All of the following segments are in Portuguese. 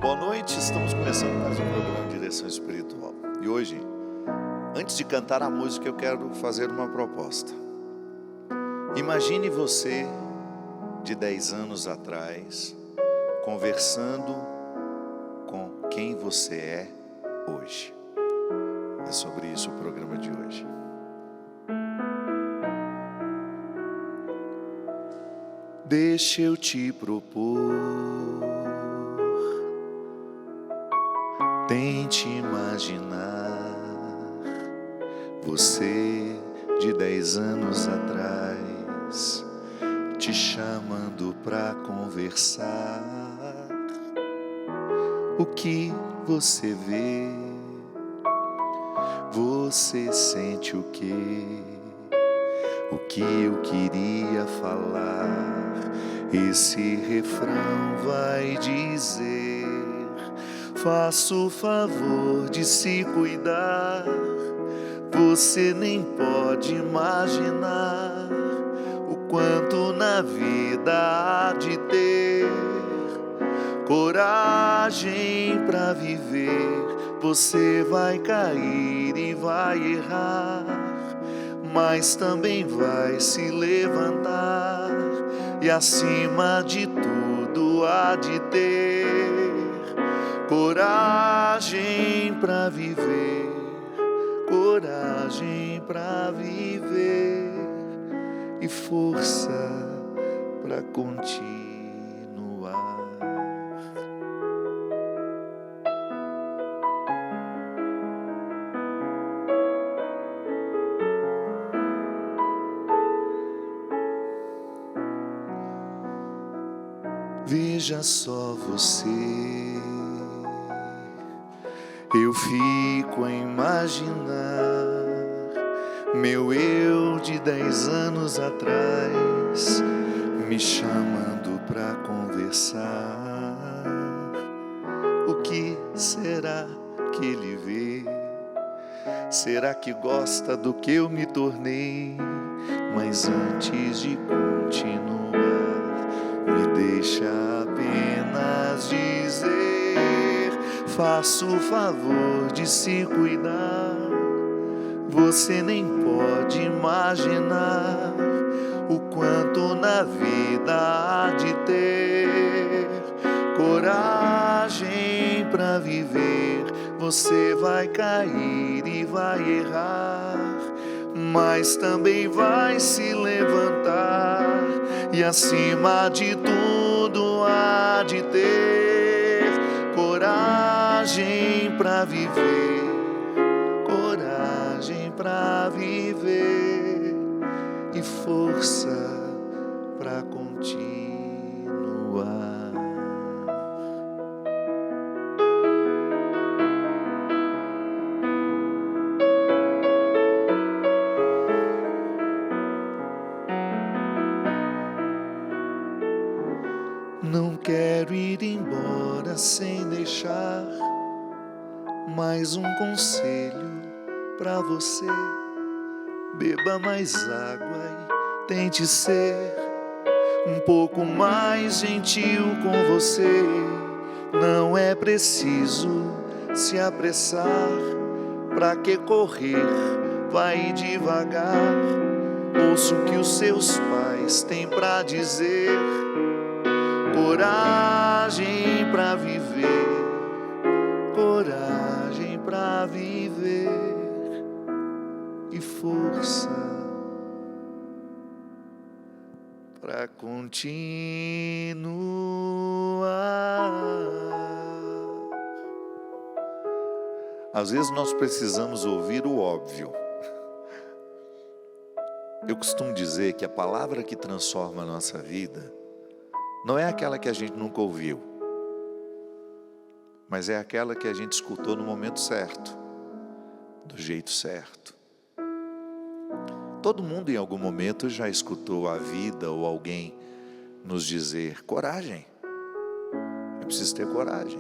Boa noite, estamos começando mais um programa de direção espiritual. E hoje, antes de cantar a música, eu quero fazer uma proposta. Imagine você de 10 anos atrás, conversando com quem você é hoje. É sobre isso o programa de hoje. Deixa eu te propor. Tente imaginar você de 10 anos atrás, te chamando pra conversar. O que você vê? Você sente o quê? O que eu queria falar? Esse refrão vai dizer: faça o favor de se cuidar. Você nem pode imaginar o quanto na vida há de ter coragem pra viver. Você vai cair e vai errar, mas também vai se levantar. E acima de tudo há de ter coragem pra viver, coragem pra viver e força pra continuar. Veja só você, eu fico a imaginar meu eu de 10 anos atrás me chamando pra conversar. O que será que ele vê? Será que gosta do que eu me tornei? Mas antes de continuar, me deixa apenas dizer: faça o favor de se cuidar. Você nem pode imaginar o quanto na vida há de ter coragem pra viver. Você vai cair e vai errar, mas também vai se levantar. E acima de tudo há de ter coragem pra viver, coragem pra viver e força pra continuar. Não quero ir embora sem deixar mais um conselho pra você. Beba mais água e tente ser um pouco mais gentil com você. Não é preciso se apressar, pra que correr? Vai devagar. Ouça o que os seus pais têm pra dizer. Coragem pra viver, coragem pra viver e força pra continuar. Às vezes nós precisamos ouvir o óbvio. Eu costumo dizer que a palavra que transforma a nossa vida não é aquela que a gente nunca ouviu, mas é aquela que a gente escutou no momento certo, do jeito certo. Todo mundo em algum momento já escutou a vida ou alguém nos dizer: coragem, eu preciso ter coragem.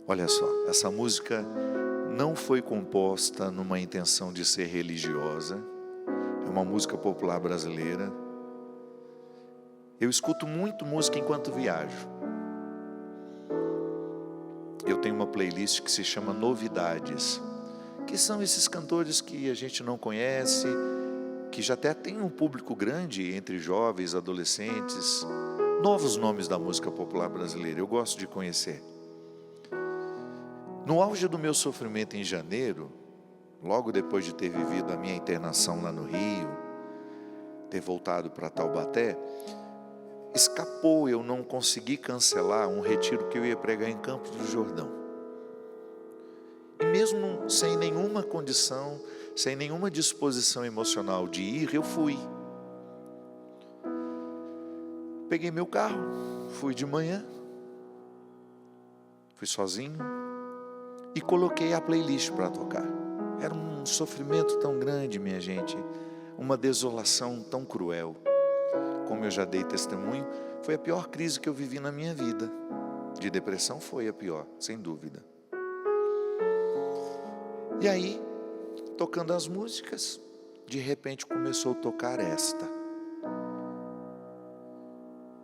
Olha só, essa música não foi composta numa intenção de ser religiosa, é uma música popular brasileira. Eu escuto muito música enquanto viajo. eu tenho uma playlist que se chama Novidades, que são esses cantores que a gente não conhece, que já até tem um público grande entre jovens, adolescentes, novos nomes da música popular brasileira. Eu gosto de conhecer. No auge do meu sofrimento em janeiro, logo depois de ter vivido a minha internação lá no Rio, ter voltado para Taubaté, escapou, eu não consegui cancelar um retiro que eu ia pregar em Campos do Jordão. E mesmo sem nenhuma condição, sem nenhuma disposição emocional de ir, eu fui. Peguei meu carro, fui de manhã, fui sozinho e coloquei a playlist para tocar. Era um sofrimento tão grande, minha gente, uma desolação tão cruel. Como eu já dei testemunho, foi a pior crise que eu vivi na minha vida. De depressão foi a pior, sem dúvida. E aí, tocando as músicas, de repente começou a tocar esta.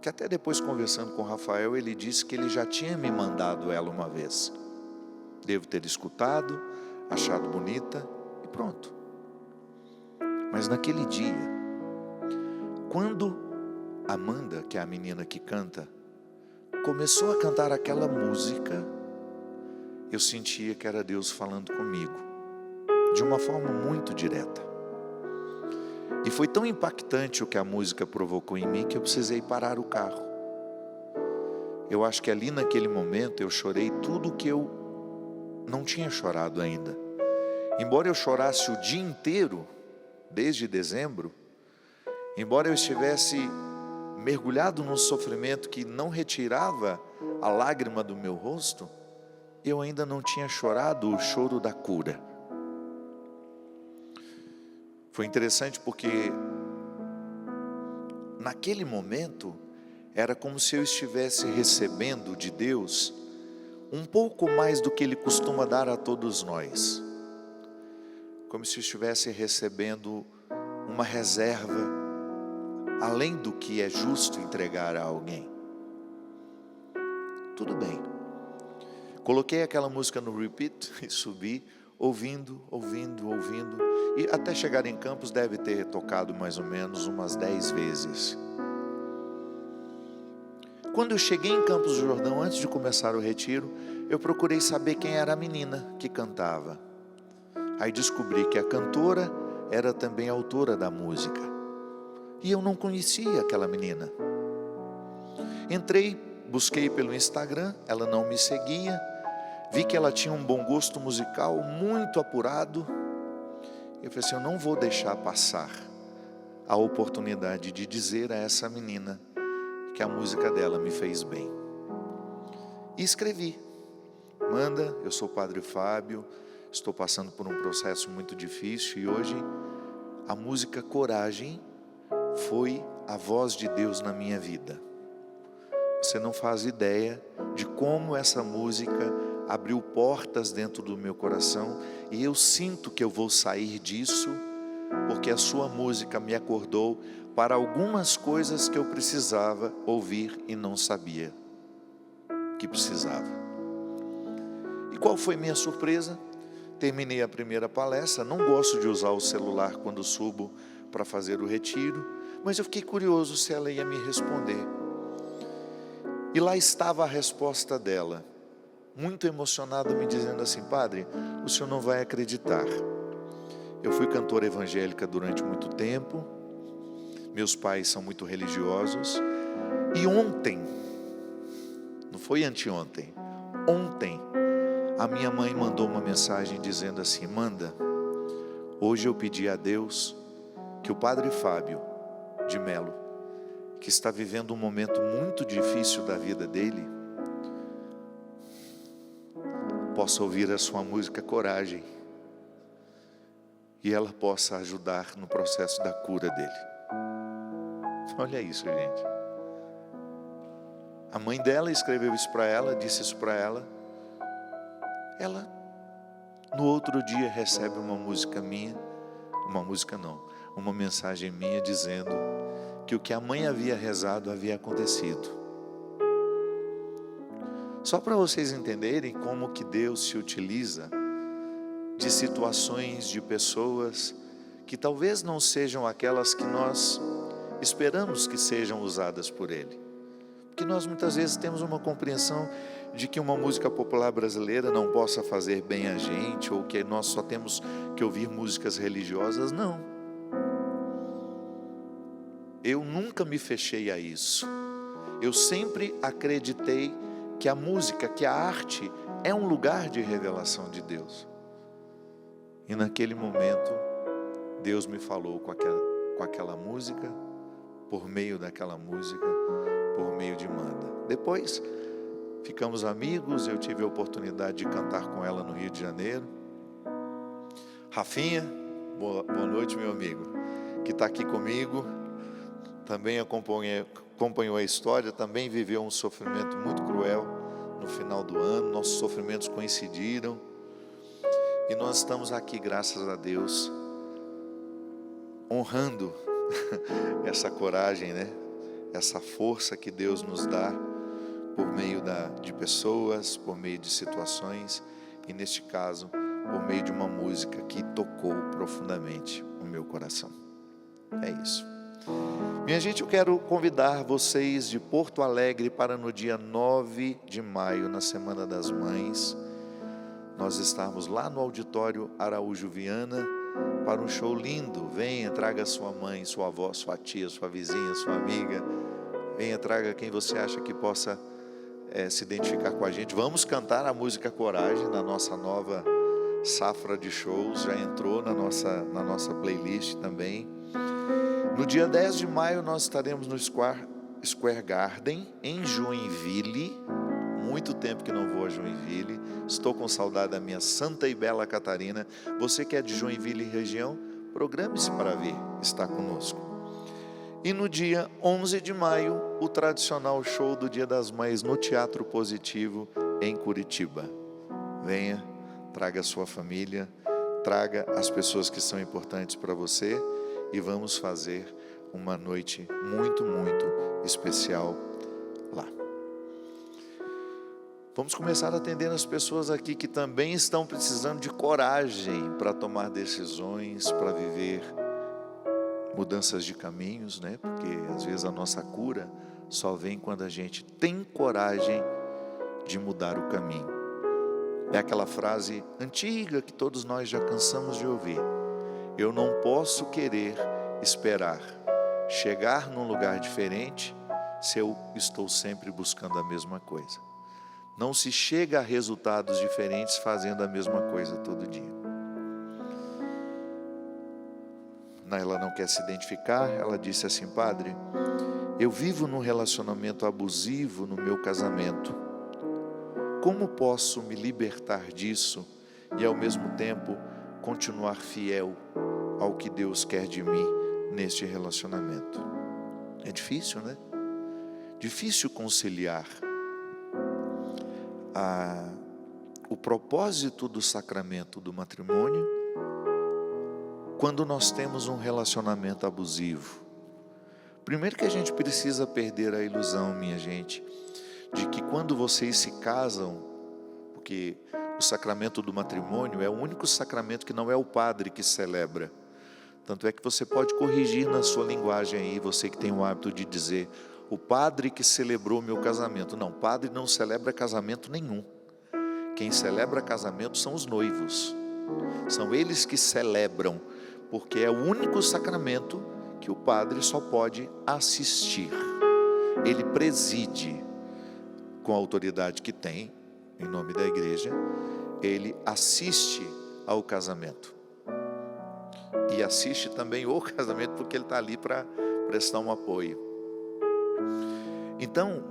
Que até depois, conversando com o Rafael, ele disse que ele já tinha me mandado ela uma vez. Devo ter escutado, achado bonita e pronto. Mas naquele dia, quando Amanda, que é a menina que canta, começou a cantar aquela música, eu sentia que era Deus falando comigo, de uma forma muito direta. E foi tão impactante o que a música provocou em mim que eu precisei parar o carro. Eu acho que ali naquele momento eu chorei tudo o que eu não tinha chorado ainda. Embora eu chorasse o dia inteiro, desde dezembro, embora eu estivesse mergulhado num sofrimento que não retirava a lágrima do meu rosto, eu ainda não tinha chorado o choro da cura. Foi interessante porque naquele momento era como se eu estivesse recebendo de Deus um pouco mais do que Ele costuma dar a todos nós, como se eu estivesse recebendo uma reserva além do que é justo entregar a alguém. Tudo bem, coloquei aquela música no repeat e subi, ouvindo, e até chegar em Campos deve ter tocado mais ou menos umas 10 vezes. Quando eu cheguei em Campos do Jordão, antes de começar o retiro, eu procurei saber quem era a menina que cantava. Aí descobri que a cantora era também autora da música. E eu não conhecia aquela menina. Entrei, busquei pelo Instagram, ela não me seguia. Vi que ela tinha um bom gosto musical, muito apurado. Eu falei assim, eu não vou deixar passar a oportunidade de dizer a essa menina que a música dela me fez bem. E escrevi: Amanda, eu sou o Padre Fábio, estou passando por um processo muito difícil e hoje a música Coragem foi a voz de Deus na minha vida. Você não faz ideia de como essa música abriu portas dentro do meu coração e eu sinto que eu vou sair disso, porque a sua música me acordou para algumas coisas que eu precisava ouvir e não sabia que precisava. E qual foi minha surpresa? Terminei a primeira palestra, não gosto de usar o celular quando subo para fazer o retiro, mas eu fiquei curioso se ela ia me responder. E lá estava a resposta dela, muito emocionada, me dizendo assim: Padre, o senhor não vai acreditar. Eu fui cantora evangélica durante muito tempo, meus pais são muito religiosos, e ontem, não foi anteontem, ontem, a minha mãe mandou uma mensagem dizendo assim: Amanda, hoje eu pedi a Deus que o Padre Fábio de Melo, que está vivendo um momento muito difícil da vida dele, possa ouvir a sua música Coragem e ela possa ajudar no processo da cura dele. Olha isso, gente. A mãe dela escreveu isso para ela, disse isso para ela. Ela, no outro dia, recebe uma música minha, uma mensagem minha dizendo que o que a mãe havia rezado havia acontecido. Só para vocês entenderem como que Deus se utiliza de situações, de pessoas que talvez não sejam aquelas que nós esperamos que sejam usadas por Ele. Porque nós muitas vezes temos uma compreensão de que uma música popular brasileira não possa fazer bem a gente, ou que nós só temos que ouvir músicas religiosas. Não. Eu nunca me fechei a isso. Eu sempre acreditei que a música, que a arte é um lugar de revelação de Deus. E naquele momento, Deus me falou com aquela música, por meio daquela música, por meio de Manda. Depois, ficamos amigos, eu tive a oportunidade de cantar com ela no Rio de Janeiro. Rafinha, boa noite, meu amigo, que está aqui comigo, também acompanhou a história, também viveu um sofrimento muito cruel no final do ano. Nossos sofrimentos coincidiram e nós estamos aqui, graças a Deus, honrando essa coragem, né? Essa força que Deus nos dá por meio de pessoas, por meio de situações, e neste caso, por meio de uma música que tocou profundamente o meu coração. É isso. Minha gente, eu quero convidar vocês de Porto Alegre para no dia 9 de maio, na Semana das Mães, nós estarmos lá no Auditório Araújo Viana, para um show lindo. Venha, traga sua mãe, sua avó, sua tia, sua vizinha, sua amiga. Venha, traga quem você acha que possa se identificar com a gente. Vamos cantar a música Coragem na nossa nova safra de shows. Já entrou na nossa playlist também. No dia 10 de maio nós estaremos no Square Garden, em Joinville. Muito tempo que não vou a Joinville. Estou com saudade da minha santa e bela Catarina. Você que é de Joinville e região, programe-se para vir estar conosco. E no dia 11 de maio, o tradicional show do Dia das Mães no Teatro Positivo, em Curitiba. Venha, traga a sua família, traga as pessoas que são importantes para você e vamos fazer uma noite muito, muito especial lá. Vamos começar atendendo as pessoas aqui que também estão precisando de coragem para tomar decisões, para viver mudanças de caminhos, né? Porque às vezes a nossa cura só vem quando a gente tem coragem de mudar o caminho. É aquela frase antiga que todos nós já cansamos de ouvir: eu não posso querer esperar chegar num lugar diferente se eu estou sempre buscando a mesma coisa. Não se chega a resultados diferentes fazendo a mesma coisa todo dia. Ela não quer se identificar. Ela disse assim: padre, eu vivo num relacionamento abusivo no meu casamento. Como posso me libertar disso e ao mesmo tempo continuar fiel ao que Deus quer de mim neste relacionamento? É difícil, né? Difícil conciliar o propósito do sacramento do matrimônio quando nós temos um relacionamento abusivo. Primeiro que a gente precisa perder a ilusão, minha gente, de que quando vocês se casam, porque o sacramento do matrimônio é o único sacramento que não é o padre que celebra. Tanto é que você pode corrigir na sua linguagem aí, você que tem o hábito de dizer: o padre que celebrou meu casamento. Não, padre não celebra casamento nenhum. Quem celebra casamento são os noivos. São eles que celebram, porque é o único sacramento que o padre só pode assistir. Ele preside com a autoridade que tem, em nome da igreja, ele assiste ao casamento. E assiste também o casamento porque ele está ali para prestar um apoio. Então,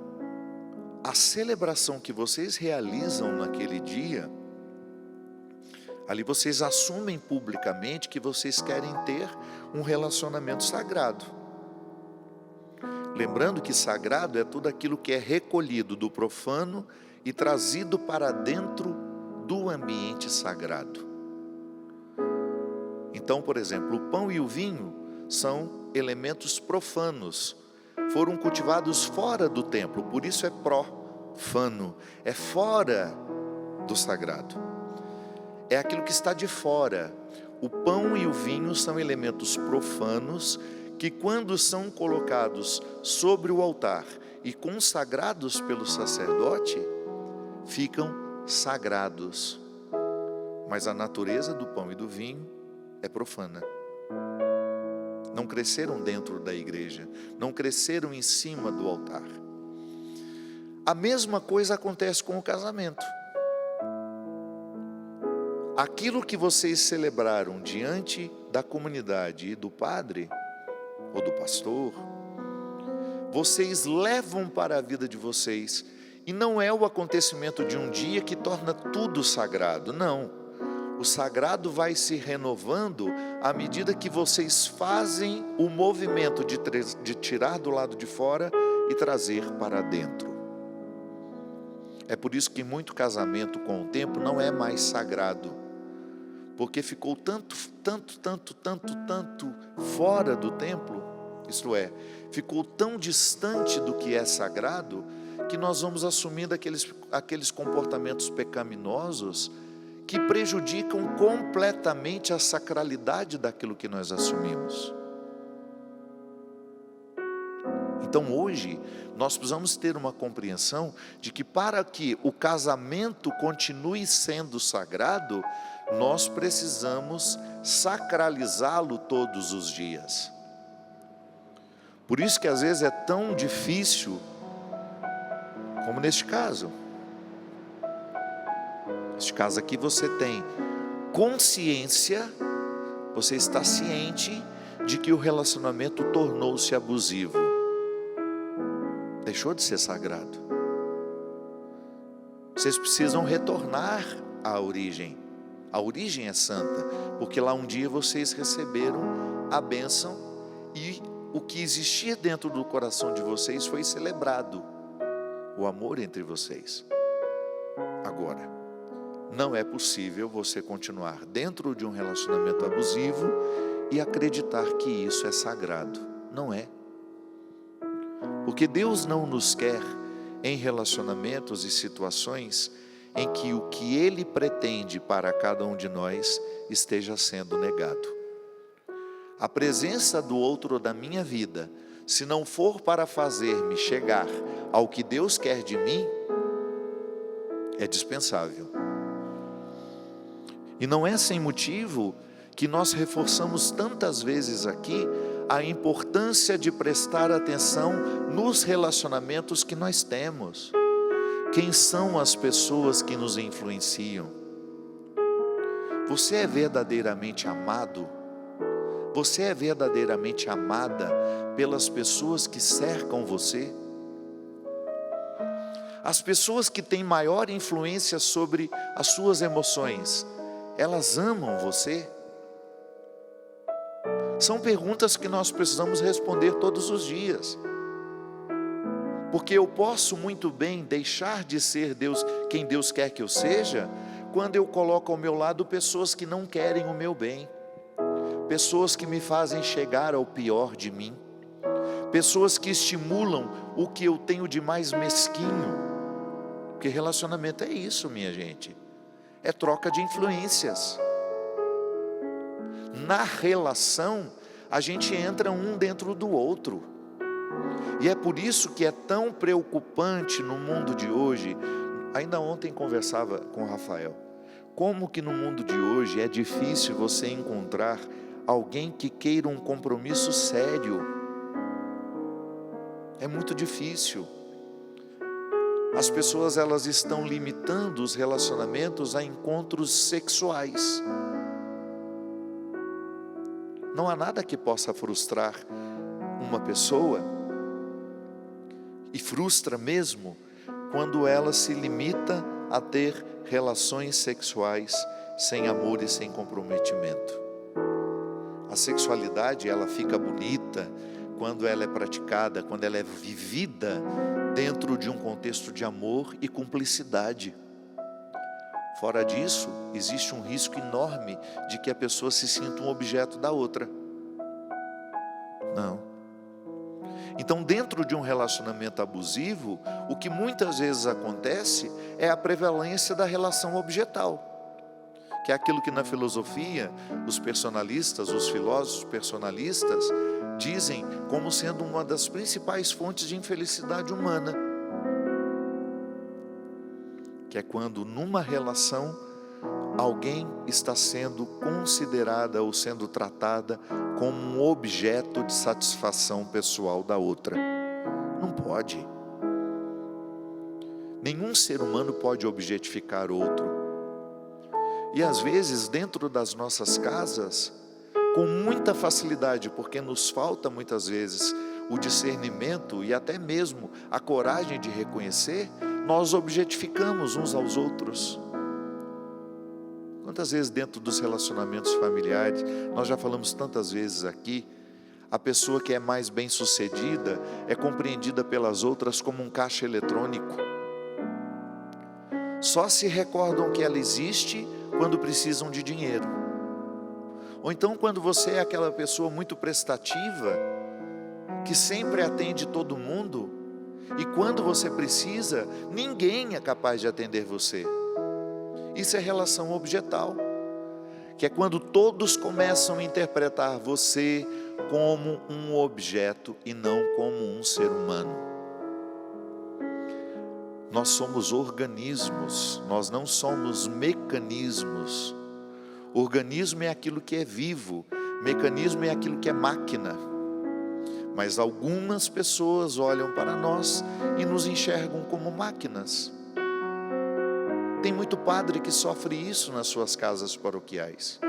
a celebração que vocês realizam naquele dia, ali vocês assumem publicamente que vocês querem ter um relacionamento sagrado. Lembrando que sagrado é tudo aquilo que é recolhido do profano e trazido para dentro do ambiente sagrado. Então, por exemplo, o pão e o vinho são elementos profanos, foram cultivados fora do templo, por isso é profano, é fora do sagrado. É aquilo que está de fora. O pão e o vinho são elementos profanos que, quando são colocados sobre o altar e consagrados pelo sacerdote, ficam sagrados. Mas a natureza do pão e do vinho é profana. Não cresceram dentro da igreja, não cresceram em cima do altar. A mesma coisa acontece com o casamento. Aquilo que vocês celebraram diante da comunidade e do padre, ou do pastor, vocês levam para a vida de vocês, e não é o acontecimento de um dia que torna tudo sagrado, não. O sagrado vai se renovando à medida que vocês fazem o movimento de tirar do lado de fora e trazer para dentro. É por isso que muito casamento com o tempo não é mais sagrado, porque ficou tanto fora do templo, isto é, ficou tão distante do que é sagrado, que nós vamos assumindo aqueles comportamentos pecaminosos que prejudicam completamente a sacralidade daquilo que nós assumimos. Então hoje, nós precisamos ter uma compreensão de que, para que o casamento continue sendo sagrado, nós precisamos sacralizá-lo todos os dias. Por isso que às vezes é tão difícil, como neste caso. Neste caso aqui você tem consciência, você está ciente de que o relacionamento tornou-se abusivo. Deixou de ser sagrado. Vocês precisam retornar à origem. A origem é santa, porque lá um dia vocês receberam a bênção e o que existia dentro do coração de vocês foi celebrado. O amor entre vocês. Agora, não é possível você continuar dentro de um relacionamento abusivo e acreditar que isso é sagrado. Não é. Porque Deus não nos quer em relacionamentos e situações em que o que Ele pretende para cada um de nós esteja sendo negado. A presença do outro da minha vida, se não for para fazer-me chegar ao que Deus quer de mim, é dispensável. E não é sem motivo que nós reforçamos tantas vezes aqui a importância de prestar atenção nos relacionamentos que nós temos. Quem são as pessoas que nos influenciam? Você é verdadeiramente amado? Você é verdadeiramente amada pelas pessoas que cercam você? As pessoas que têm maior influência sobre as suas emoções, elas amam você? São perguntas que nós precisamos responder todos os dias. Porque eu posso muito bem deixar de ser Deus, quem Deus quer que eu seja, quando eu coloco ao meu lado pessoas que não querem o meu bem, pessoas que me fazem chegar ao pior de mim, pessoas que estimulam o que eu tenho de mais mesquinho. Porque relacionamento é isso, minha gente, é troca de influências. Na relação, a gente entra um dentro do outro. E é por isso que é tão preocupante no mundo de hoje. Ainda ontem conversava com o Rafael. Como que no mundo de hoje é difícil você encontrar alguém que queira um compromisso sério. É muito difícil. As pessoas, elas estão limitando os relacionamentos a encontros sexuais. Não há nada que possa frustrar uma pessoa, e frustra mesmo, quando ela se limita a ter relações sexuais sem amor e sem comprometimento. A sexualidade, ela fica bonita quando ela é praticada, quando ela é vivida dentro de um contexto de amor e cumplicidade. Fora disso, existe um risco enorme de que a pessoa se sinta um objeto da outra. Não. Então, dentro de um relacionamento abusivo, o que muitas vezes acontece é a prevalência da relação objetal, que é aquilo que na filosofia os personalistas, os filósofos personalistas dizem como sendo uma das principais fontes de infelicidade humana, que é quando numa relação alguém está sendo considerada ou sendo tratada como um objeto de satisfação pessoal da outra. Não pode. Nenhum ser humano pode objetificar outro. E às vezes dentro das nossas casas, com muita facilidade, porque nos falta muitas vezes o discernimento e até mesmo a coragem de reconhecer, nós objetificamos uns aos outros. Quantas vezes dentro dos relacionamentos familiares, nós já falamos tantas vezes aqui, a pessoa que é mais bem-sucedida é compreendida pelas outras como um caixa eletrônico. Só se recordam que ela existe quando precisam de dinheiro. Ou então quando você é aquela pessoa muito prestativa, que sempre atende todo mundo, e quando você precisa, ninguém é capaz de atender você. Isso é relação objetal, que é quando todos começam a interpretar você como um objeto e não como um ser humano. Nós somos organismos, nós não somos mecanismos. Organismo é aquilo que é vivo, mecanismo é aquilo que é máquina. Mas algumas pessoas olham para nós e nos enxergam como máquinas. Tem muito padre que sofre isso nas suas casas paroquiais.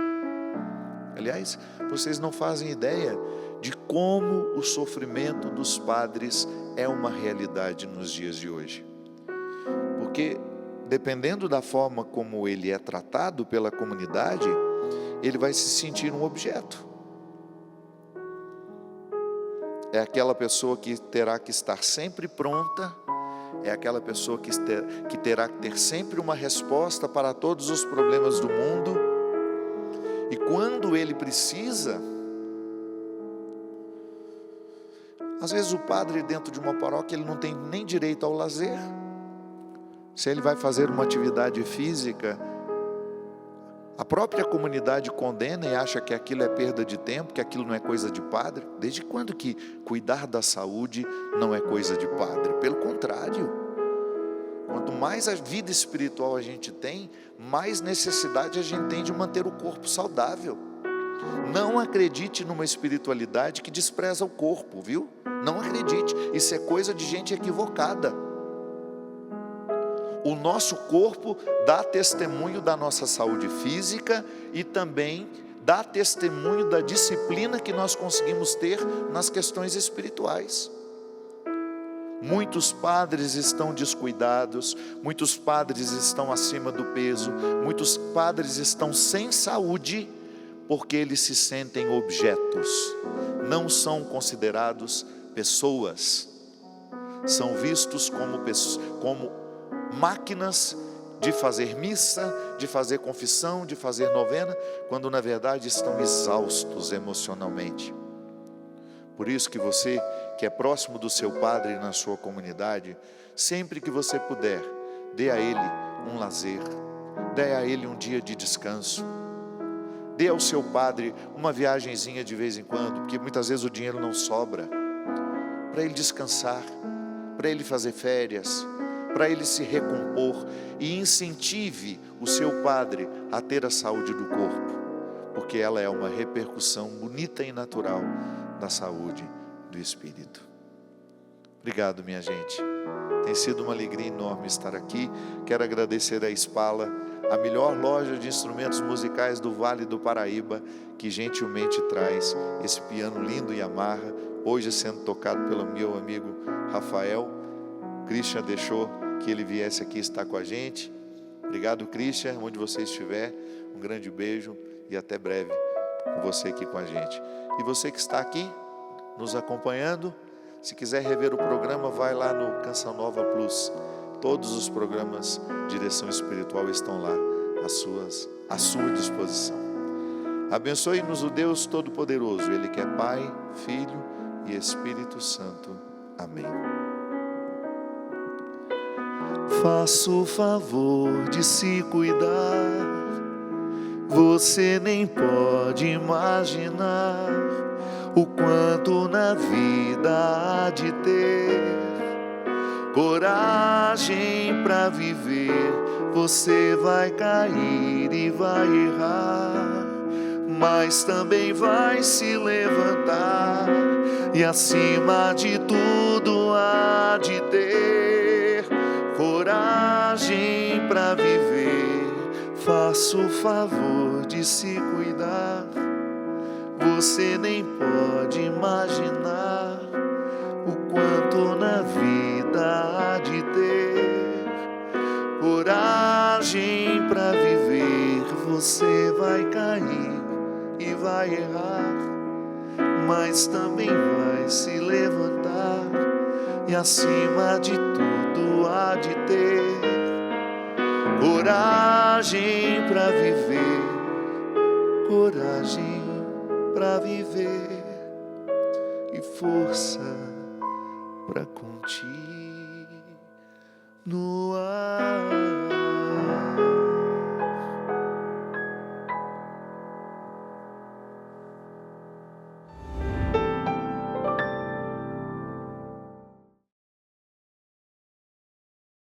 Aliás, vocês não fazem ideia de como o sofrimento dos padres é uma realidade nos dias de hoje. Porque, dependendo da forma como ele é tratado pela comunidade, ele vai se sentir um objeto. É aquela pessoa que terá que estar sempre pronta, é aquela pessoa que terá que ter sempre uma resposta para todos os problemas do mundo, e quando ele precisa, às vezes o padre dentro de uma paróquia, ele não tem nem direito ao lazer. Se ele vai fazer uma atividade física, a própria comunidade condena e acha que aquilo é perda de tempo, que aquilo não é coisa de padre. Desde quando que cuidar da saúde não é coisa de padre? Pelo contrário, quanto mais a vida espiritual a gente tem, mais necessidade a gente tem de manter o corpo saudável. Não acredite numa espiritualidade que despreza o corpo, viu? Não acredite, isso é coisa de gente equivocada. O nosso corpo dá testemunho da nossa saúde física e também dá testemunho da disciplina que nós conseguimos ter nas questões espirituais. Muitos padres estão descuidados, muitos padres estão acima do peso, muitos padres estão sem saúde, porque eles se sentem objetos, não são considerados pessoas, são vistos como máquinas de fazer missa, de fazer confissão, de fazer novena, quando na verdade estão exaustos emocionalmente. Por isso que você que é próximo do seu padre na sua comunidade, sempre que você puder, dê a ele um lazer, dê a ele um dia de descanso, dê ao seu padre uma viagenzinha de vez em quando, porque muitas vezes o dinheiro não sobra, para ele descansar, para ele fazer férias, para ele se recompor, e incentive o seu padre a ter a saúde do corpo, porque ela é uma repercussão bonita e natural da saúde do espírito. Obrigado, minha gente, tem sido uma alegria enorme estar aqui. Quero agradecer a Spala, a melhor loja de instrumentos musicais do Vale do Paraíba, que gentilmente traz esse piano lindo Yamaha, hoje sendo tocado pelo meu amigo Rafael. Christian deixou que ele viesse aqui estar com a gente. Obrigado, Christian, onde você estiver, um grande beijo e até breve com você aqui com a gente. E você que está aqui nos acompanhando, se quiser rever o programa, vai lá no Canção Nova Plus. Todos os programas Direção Espiritual estão lá à sua disposição. Abençoe-nos o Deus Todo-Poderoso, Ele que é Pai, Filho e Espírito Santo. Amém. Faça o favor de se cuidar. Você nem pode imaginar o quanto na vida há de ter coragem para viver. Você vai cair e vai errar, mas também vai se levantar, e acima de tudo há de ter coragem para viver. Faça o favor de se cuidar. Você nem pode imaginar o quanto na vida há de ter coragem para viver. Você vai cair e vai errar, mas também vai se levantar, e acima de tudo há de ter coragem para viver, coragem para viver e força para continuar.